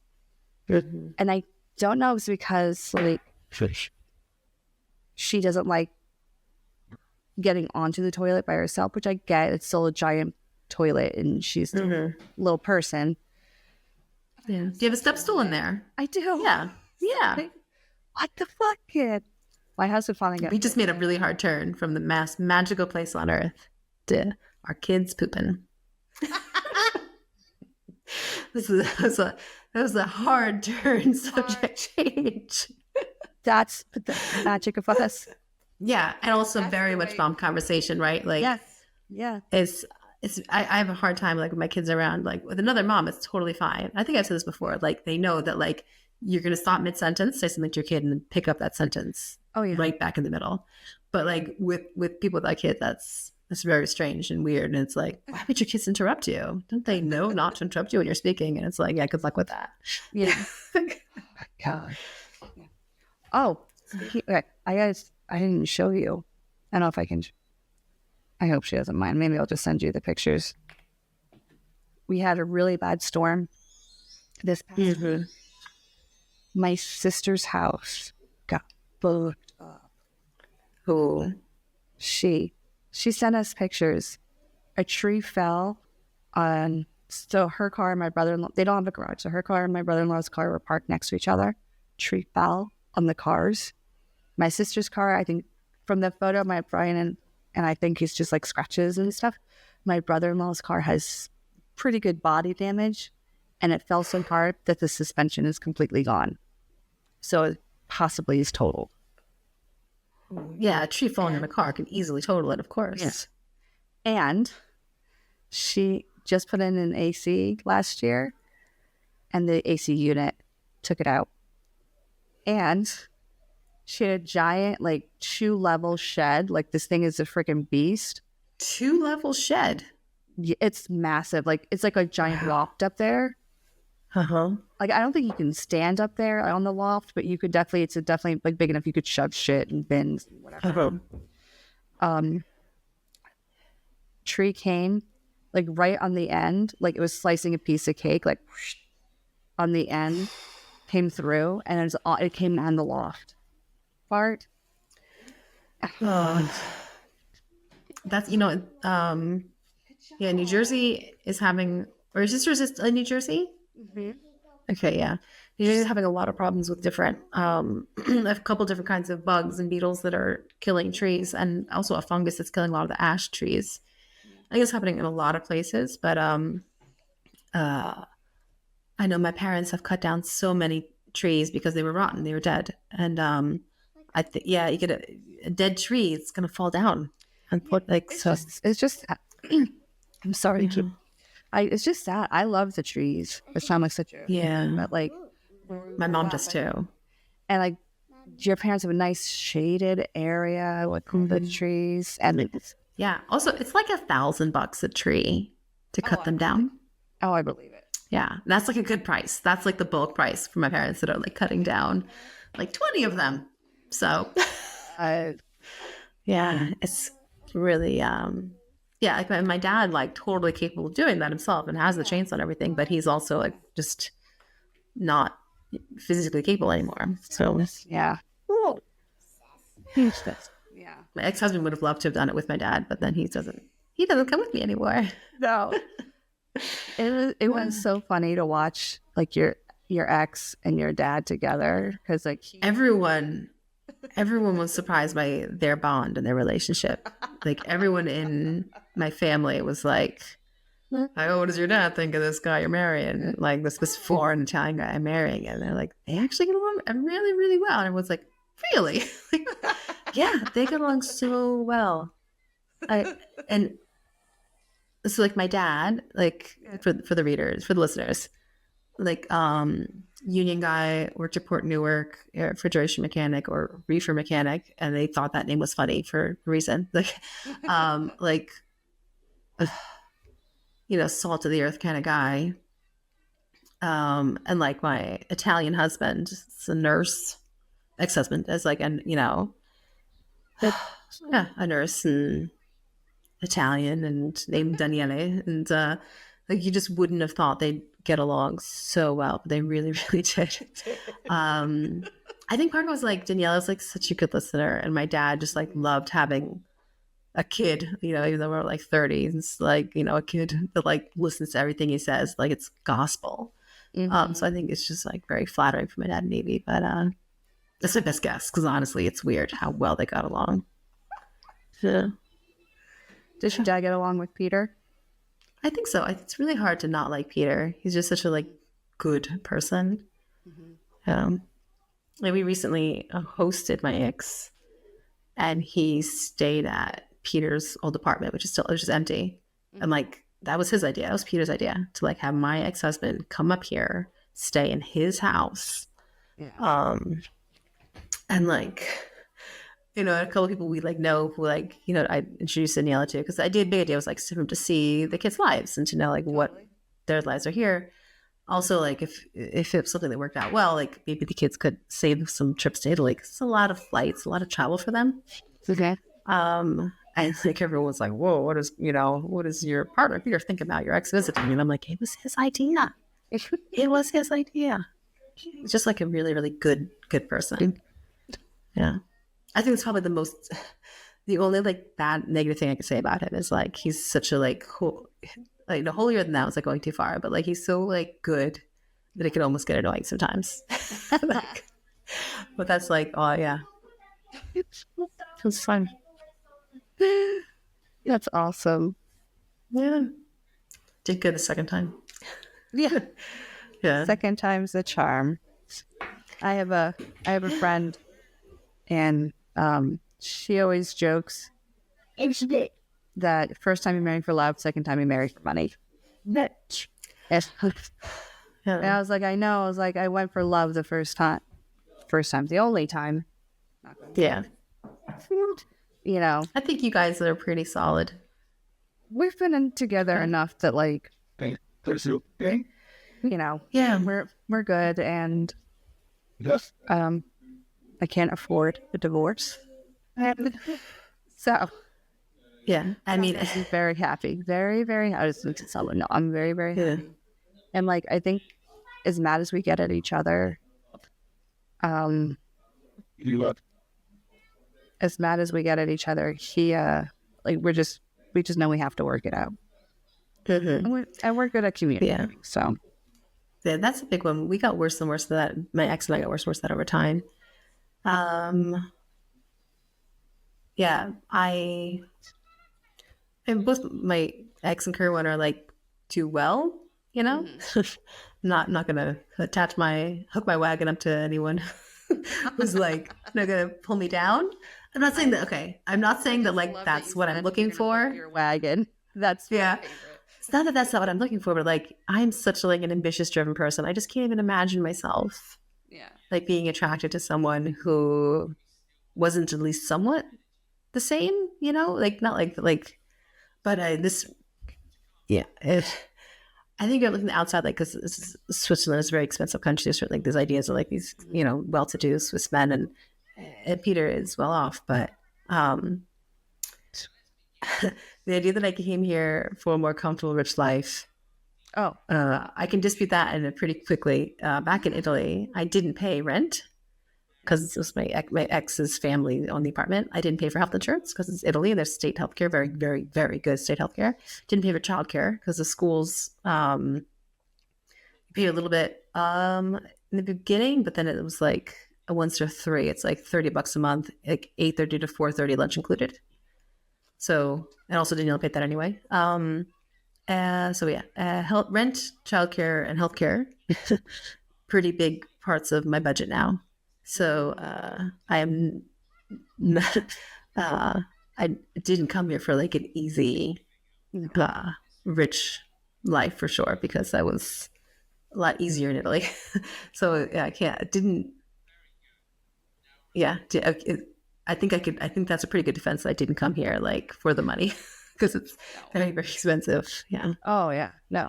And I don't know if it's because like she doesn't like getting onto the toilet by herself, which I get. It's still a giant toilet and she's a little person. Yeah. Do you have a step stool in there? I do. Yeah. what the fuck, kid? My husband finally got We just made a really hard turn from the magical place on earth to our kids pooping. That was a hard turn subject change. That's the magic of us. Yeah, and also very much mom conversation, right? Like, Yes. Yeah. I have a hard time like with my kids around. Like with another mom, it's totally fine. I think I've said this before. Like they know that like you're gonna stop mid sentence, say something to your kid, and then pick up that sentence. Oh yeah. Right back in the middle. But like with people with that kid, that's very strange and weird. And it's like, why would your kids interrupt you? Don't they know not to interrupt you when you're speaking? And it's like, yeah, good luck with that. Yeah. God. Oh, okay. I didn't show you. I don't know if I can. I hope she doesn't mind. Maybe I'll just send you the pictures. We had a really bad storm this past week. My sister's house got booked up. Cool. She sent us pictures. A tree fell on, so her car and my brother-in-law, they don't have a garage, so her car and my brother-in-law's car were parked next to each other. Tree fell on the cars. My sister's car, I think from the photo, my Brian and I think he's just like scratches and stuff. My brother-in-law's car has pretty good body damage, and it fell so hard that the suspension is completely gone. So it possibly is totaled. Yeah, a tree falling in a car can easily total it, of course. Yes. And she just put in an AC last year, and the AC unit took it out. And she had a giant, like, 2-level shed. Like, this thing is a freaking beast. 2-level shed? It's massive. Like, it's like a giant loft up there. Uh-huh. Like, I don't think you can stand up there on the loft, but you could definitely, it's definitely, like, big enough you could shove shit and bins and whatever. Tree came, like, right on the end. Like, it was slicing a piece of cake, like, whoosh, on the end, came through, and it came on the loft part. That's, yeah, New Jersey is having, or your sister's in New Jersey? Mm-hmm. Okay, yeah. New Jersey is having a lot of problems with different, a couple different kinds of bugs and beetles that are killing trees, and also a fungus that's killing a lot of the ash trees. I think it's happening in a lot of places, but I know my parents have cut down so many trees because they were rotten, they were dead, and I think you get a dead tree, it's gonna fall down and put it's just. I'm sorry, it's just sad. I love the trees. It sounds like such a but like my mom does too. And like your parents have a nice shaded area with the trees, and also it's like $1,000 a tree to cut them down. Oh, I believe it. Yeah, that's like a good price. That's like the bulk price for my parents that are like cutting down like 20 of them. So it's really like my dad, like totally capable of doing that himself and has the chainsaw and everything, but he's also like just not physically capable anymore. So yeah. My ex-husband would have loved to have done it with my dad, but then he doesn't come with me anymore. No. It was so funny to watch like your ex and your dad together, because like everyone was surprised by their bond and their relationship. Like everyone in my family was like, "Oh, what does your dad think of this guy you're marrying? Like this foreign Italian guy I'm marrying?" And they're like, "They actually get along really, really well." And everyone's like, "Really?" Like, yeah, they get along so well. And so like my dad, like for the readers, for the listeners, like union guy, worked at Port Newark, refrigeration mechanic or reefer mechanic, and they thought that name was funny for a reason. Like salt of the earth kind of guy. And like my Italian husband, it's a nurse, ex-husband, as like a nurse and Italian and named Daniele, and like you just wouldn't have thought they'd get along so well, but they really, really did. I think part of it was like Daniela's like such a good listener, and my dad just like loved having a kid, even though we're like 30s, it's like, a kid that like listens to everything he says, like it's gospel. So I think it's just like very flattering for my dad, maybe, but That's my best guess, because honestly, it's weird how well they got along. Yeah. Does your dad get along with Peter? I think so. It's really hard to not like Peter. He's just such a like good person. Like we recently hosted my ex, and he stayed at Peter's old apartment, which is empty. And like that was his idea. That was Peter's idea to like have my ex-husband come up here, stay in his house. Yeah. And like, you know, a couple of people we like know who like, you know, I introduced Daniela to, because the big idea was like for him to see the kids' lives and to know like what their lives are here. Also, like if it was something that worked out well, like maybe the kids could save some trips to Italy, because it's a lot of flights, a lot of travel for them. Okay. And like everyone was like, "Whoa, what does your partner Peter think about your ex visiting?" And I'm like, "It was his idea. It was his idea." He's just like a really, really good person. Yeah, I think it's probably the only like bad negative thing I could say about him is like he's such a like no, holier than that was like going too far, but like he's so like good that it could almost get annoying sometimes. Like, but that's like, oh yeah, it's fun. That's awesome. Yeah, did good the second time. Yeah. Yeah. Second time's the charm. I have a friend, and she always jokes that first time you marry for love, second time you marry for money. And I was like, I know. I was like, I went for love the first time. First time's the only time. Yeah. You know, I think you guys are pretty solid. we've been in together enough that like, you know, Yeah. we're good, and I can't afford a divorce. So Yeah. I mean, I'm very happy. Very, very I just need to tell her, no, I'm very, very happy. And like I think as mad as we get at each other, as mad as we get at each other, he like we just know we have to work it out. And we're good at communicating. Yeah. So yeah, that's a big one. We got worse and worse than that. My ex and I got worse and worse than that over time. Yeah, and both my ex and current one are like do well, you know. Not gonna hook my wagon up to anyone who's like not gonna pull me down. I'm not saying that. Okay, I'm not saying that like that's what I'm looking for. your wagon. That's Yeah. It's not that that's not what I'm looking for, but like I'm such like an ambitious, driven person. I just can't even imagine myself like being attracted to someone who wasn't at least somewhat the same, you know, like not like, but I think you're looking outside, like because Switzerland is a very expensive country. There's certainly like these ideas of like these, you know, well-to-do Swiss men, and Peter is well off, but the idea that I came here for a more comfortable, rich life. I can dispute that and pretty quickly. Back in Italy, I didn't pay rent because it was my ex's family owned the apartment. I didn't pay for health insurance because it's Italy and there's state healthcare, very, very, very good state healthcare. Didn't pay for childcare because the schools pay a little bit in the beginning, but then it was like a 1 to 3. It's like $30 a month, like 8:30 to 4:30, lunch included. So, and also Daniela paid that anyway. So yeah, rent, childcare, and healthcare, pretty big parts of my budget now. So I am not, I didn't come here for like an easy, rich life for sure, because I was a lot easier in Italy. So yeah, I think that's a pretty good defense that I didn't come here like for the money because it's very, very expensive. Yeah. Oh yeah. No.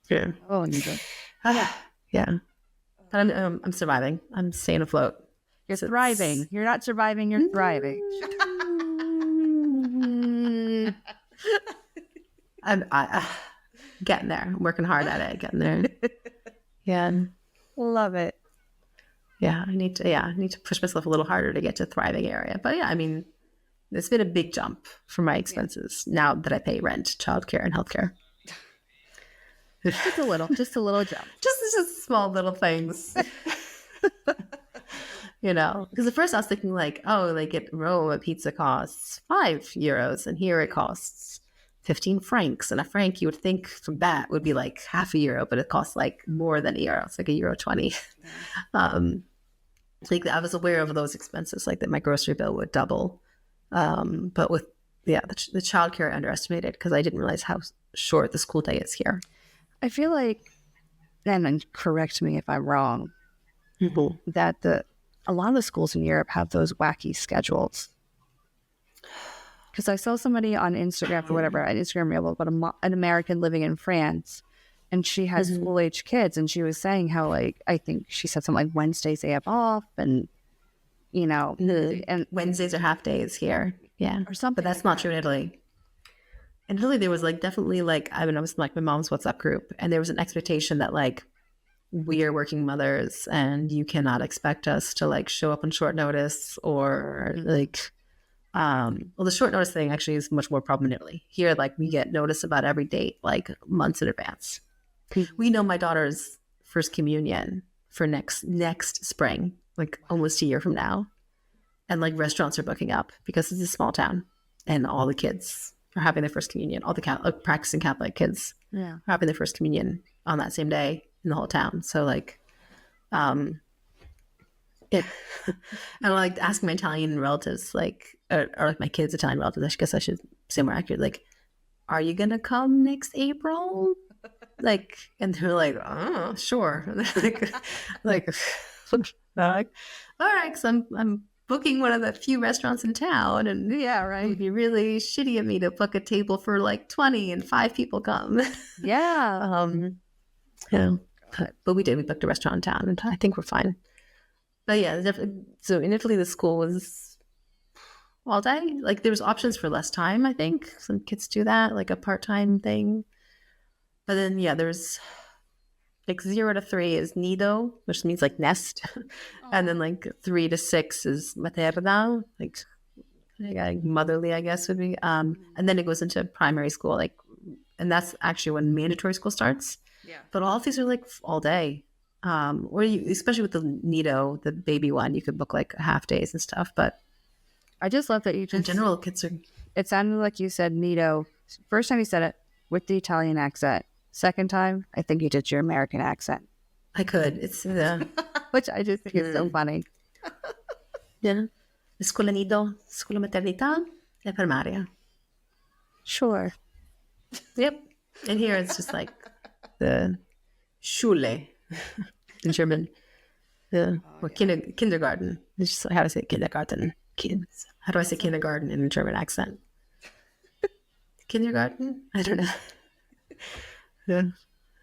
Yeah. Oh, neither. Yeah. But I'm surviving. I'm staying afloat. You're thriving. You're not surviving. You're thriving. I'm getting there. I'm working hard at it. Getting there. Yeah. Love it. Yeah, I need to push myself a little harder to get to thriving area. But yeah, I mean, it's been a big jump for my expenses now that I pay rent, childcare, and healthcare. Just a little jump. Just small little things. Because at first I was thinking like, oh, like at Rome, a pizza costs €5, and here it costs 15 francs. And a franc, you would think from that would be like half a euro, but it costs like more than a euro. It's like €1.20. Like I was aware of those expenses, like that my grocery bill would double. But with the childcare I underestimated because I didn't realize how short the school day is here. I feel like, and correct me if I'm wrong, that a lot of the schools in Europe have those wacky schedules. Because I saw somebody on Instagram or whatever, an Instagram reel about an American living in France, and she has school-age kids, and she was saying how, like, I think she said something like Wednesdays they have off, and, and Wednesdays are half days here. Yeah. Or something. But that's not true in Italy. In Italy, there was like definitely like, I was in like my mom's WhatsApp group, and there was an expectation that like, we are working mothers and you cannot expect us to like show up on short notice or like, well, the short notice thing actually is much more problem in Italy. Here, like we get notice about every date, like months in advance. We know my daughter's first communion for next spring, like almost a year from now. And like restaurants are booking up because it's a small town and all the kids are having their first communion. All the practicing Catholic kids are having their first communion on that same day in the whole town. So like, and I like asking my Italian relatives, like, or like my kids' Italian relatives, I guess I should say more accurate, like, are you going to come next April? Like, and they're like, oh, sure. like, all right, because I'm booking one of the few restaurants in town, and it would be really shitty of me to book a table for like 20 and 5 people come. But we did. We booked a restaurant in town, and I think we're fine. But yeah, so in Italy, the school was all day. Like there was options for less time. I think some kids do that, like a part-time thing. But then there's like 0 to 3 is nido, which means like nest, and then like 3 to 6 is materna, like motherly, I guess would be. And then it goes into primary school, like, and that's actually when mandatory school starts. Yeah. But all of these are like all day. Or especially with the nido, the baby one, you could book like half days and stuff. But I just love that you just, in general, kids are. It sounded like you said nido. First time you said it with the Italian accent. Second time, I think you did your American accent. I could. It's which I just think is so funny. Yeah. Scuola nido, scuola maternità e primaria. Sure. Yep. And here it's just like the Schule in German. Or kindergarten. It's just how do I say kindergarten? Kids. How do I say kindergarten in a German accent? Kindergarten? I don't know. Yeah.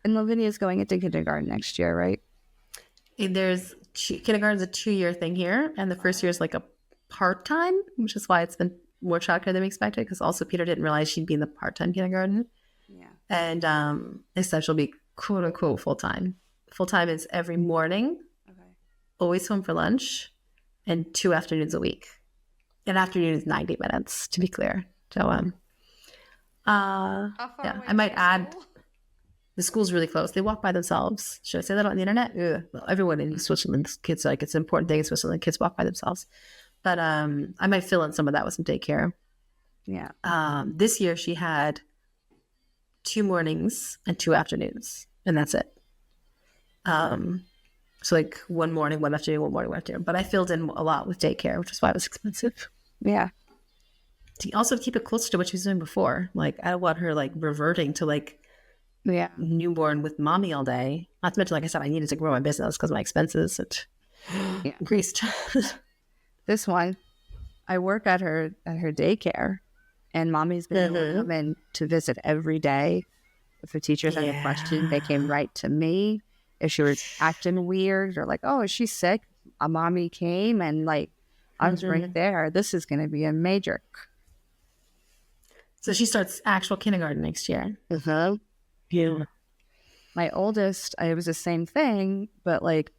And Lavinia is going into kindergarten next year, right? There's kindergarten's a 2-year thing here, and the first year is like a part-time, which is why it's been more childcare than we expected, because also Peter didn't realize she'd be in the part-time kindergarten. Yeah. And instead she'll be quote-unquote full-time. Full-time is every morning, always home for lunch, and 2 afternoons a week. An afternoon is 90 minutes, to be clear. So, I might add... The school's really close. They walk by themselves. Should I say that on the internet? Well, everyone in Switzerland, kids, like it's an important thing in Switzerland. Kids walk by themselves. But I might fill in some of that with some daycare. Yeah. This year she had 2 mornings and 2 afternoons, and that's it. So like 1 morning, 1 afternoon, 1 morning, 1 afternoon. But I filled in a lot with daycare, which is why it was expensive. Yeah. Also to keep it closer to what she was doing before. Like I don't want her like reverting to like newborn with mommy all day. Not to mention, like I said, I needed to grow my business because my expenses had increased. This one, I work at her daycare, and mommy's been able to come in to visit every day. If the teachers had a question, they came right to me. If she was acting weird or like, oh, is she sick? A mommy came and like, I was right there. This is going to be a major. So she starts actual kindergarten next year. Yeah. My oldest, it was the same thing, but like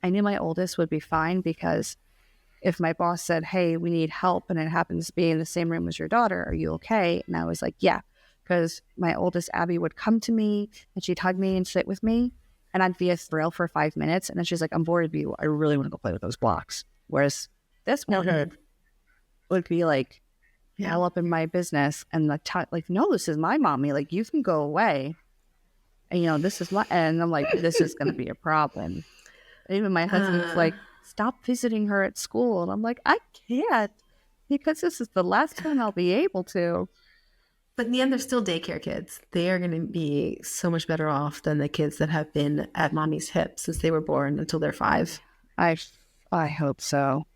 I knew my oldest would be fine because if my boss said, hey, we need help and it happens to be in the same room as your daughter, are you okay? And I was like, yeah, because my oldest Abby would come to me and she'd hug me and sit with me. and I'd be a thrill for 5 minutes, and then she's like, I'm bored of you. I really want to go play with those blocks. Whereas this one would be like, all up in my business, and like, no, this is my mommy. Like, you can go away. And, this is and I'm like, this is going to be a problem. And even my husband's like, stop visiting her at school. And I'm like, I can't, because this is the last time I'll be able to. But in the end, they're still daycare kids. They are going to be so much better off than the kids that have been at mommy's hip since they were born until they're 5. I hope so.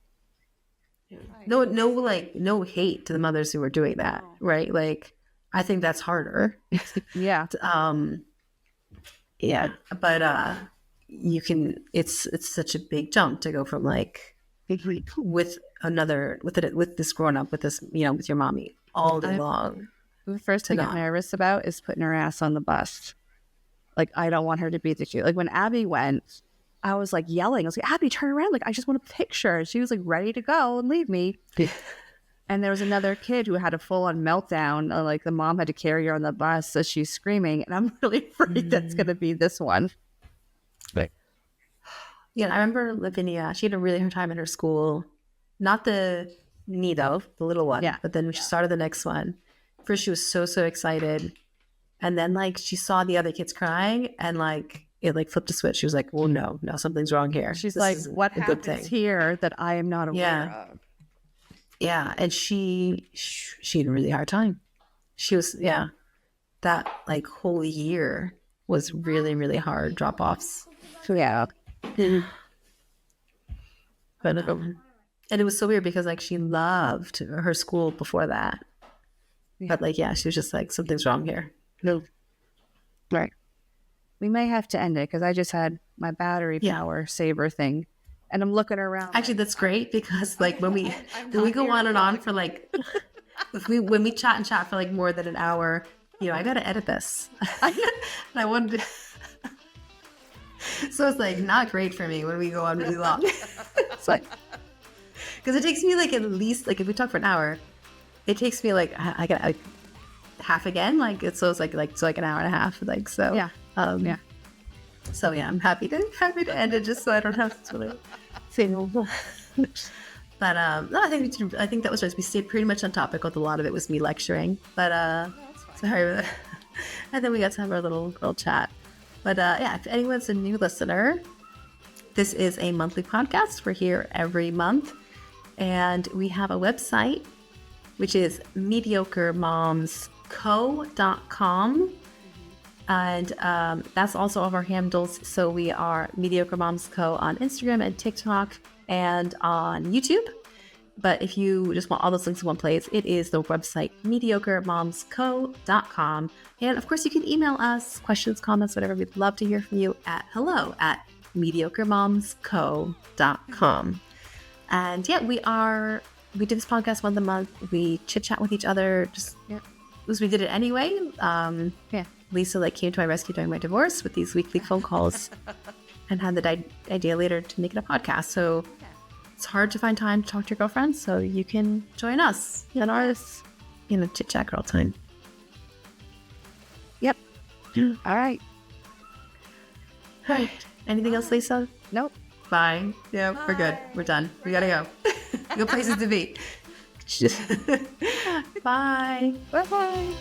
No hate to the mothers who are doing that, right? Like, I think that's harder. Yeah. Yeah. But it's such a big jump to go from like with this grown up, with this, with your mommy all day long. The first thing I'm nervous about is putting her ass on the bus. Like, I don't want her to be the cute. Like, when Abby went, I was like yelling. I was like, Abby, turn around. Like, I just want a picture. She was like ready to go and leave me. And there was another kid who had a full-on meltdown. Like, the mom had to carry her on the bus as she's screaming. And I'm really afraid that's going to be this one. Right. Yeah, I remember Lavinia. She had a really hard time in her school. Not the Nido, the little one. Yeah. But then when she started the next one, first she was so excited. And then, like, she saw the other kids crying, and, like, it, like, flipped a switch. She was like, well, no, something's wrong here. She's like, what happens here that I am not aware of? Yeah, and she had a really hard time. She was, that, like, whole year was really, really hard drop-offs. Yeah. But, and it was so weird because, like, she loved her school before that. Yeah. But, like, she was just like, something's wrong here. No. Right. We may have to end it because I just had my battery power saver thing. And I'm looking around. Actually, that's great because, like, when we go on and on for, like, when we chat and chat for, like, more than an hour, I got to edit this. And I wanted to... So it's, like, not great for me when we go on really long. It's like... Because it takes me, like, at least, like, if we talk for an hour, it takes me, like, I got, like, half again. Like, it's an hour and a half. Like, so... Yeah. So I'm happy to end it just so I don't have to say no. But no, I think that was right. We stayed pretty much on topic with a lot of it was me lecturing. But sorry. And then we got to have our little chat. But if anyone's a new listener, this is a monthly podcast. We're here every month, and we have a website, which is MediocreMomsCo.com. And that's also all of our handles. So we are MediocreMomsCo on Instagram and TikTok and on YouTube. But if you just want all those links in one place, it is the website MediocreMomsCo.com. And of course, you can email us questions, comments, whatever. We'd love to hear from you at hello@MediocreMomsCo.com. And we do this podcast once a month. We chit chat with each other just as we did it anyway. Lisa came to my rescue during my divorce with these weekly phone calls and had the idea later to make it a podcast. So it's hard to find time to talk to your girlfriends, so you can join us and ours, chit chat girl time. Yep. All right. Anything else, Lisa? Nope. Bye. Yeah, bye. We're good. We're done. We gotta go. Go places to be. Bye. Bye-bye.